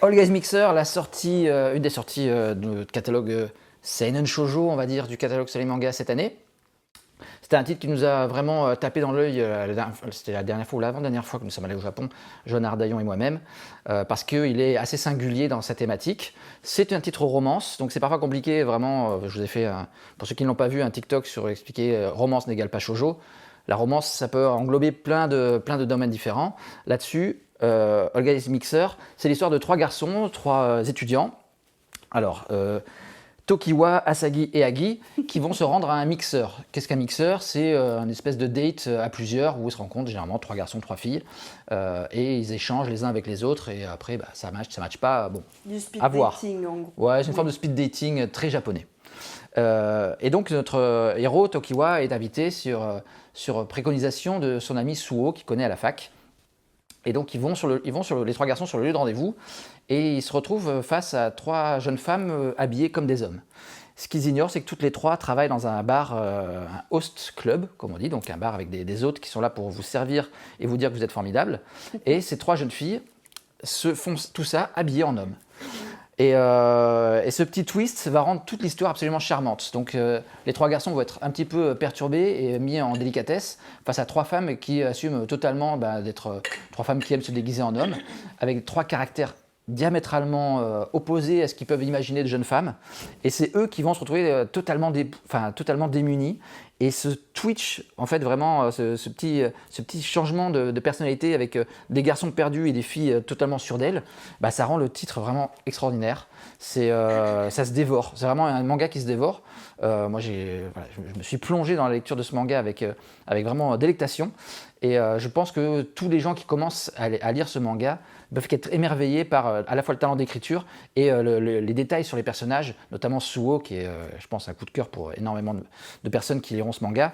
All Guys Mixer, une des sorties de notre catalogue Seinen Shoujo, on va dire, du catalogue Soleil Manga cette année. C'était un titre qui nous a vraiment tapé dans l'œil, c'était la dernière fois ou l'avant-dernière fois que nous sommes allés au Japon, Johanna Ardaillon et moi-même, parce qu'il est assez singulier dans sa thématique. C'est un titre romance, donc c'est parfois compliqué, vraiment, je vous ai fait, pour ceux qui ne l'ont pas vu, un TikTok sur expliquer romance n'égale pas shoujo. La romance, ça peut englober plein de domaines différents. Là-dessus, All Guys Mixer, c'est l'histoire de trois garçons, trois étudiants. Alors, Tokiwa, Asagi et Agi qui vont se rendre à un mixeur. Qu'est-ce qu'un mixeur? C'est une espèce de date à plusieurs où ils se rencontrent généralement trois garçons, trois filles et ils échangent les uns avec les autres et après ça match pas. Bon, du speed à voir. dating en gros. Ouais, c'est une forme de speed dating très japonais. Et donc notre héros Tokiwa est invité sur préconisation de son ami Suo qu'il connaît à la fac. Et donc les trois garçons sur le lieu de rendez-vous et ils se retrouvent face à trois jeunes femmes habillées comme des hommes. Ce qu'ils ignorent, c'est que toutes les trois travaillent dans un bar, un host club, comme on dit, donc un bar avec des hôtes qui sont là pour vous servir et vous dire que vous êtes formidables. Et ces trois jeunes filles se font tout ça habillées en hommes. Et ce petit twist va rendre toute l'histoire absolument charmante. Donc les trois garçons vont être un petit peu perturbés et mis en délicatesse face à trois femmes qui assument totalement d'être trois femmes qui aiment se déguiser en hommes, avec trois caractères diamétralement opposés à ce qu'ils peuvent imaginer de jeunes femmes. Et c'est eux qui vont se retrouver totalement démunis. Et ce twitch, en fait, vraiment, ce petit changement de personnalité avec des garçons perdus et des filles totalement sûres d'elles, ça rend le titre vraiment extraordinaire. Ça se dévore. C'est vraiment un manga qui se dévore. Moi, je me suis plongé dans la lecture de ce manga avec vraiment délectation. Et je pense que tous les gens qui commencent à lire ce manga peuvent être émerveillés par à la fois le talent d'écriture et les détails sur les personnages, notamment Suo, qui est, je pense, un coup de cœur pour énormément de personnes qui liront ce manga.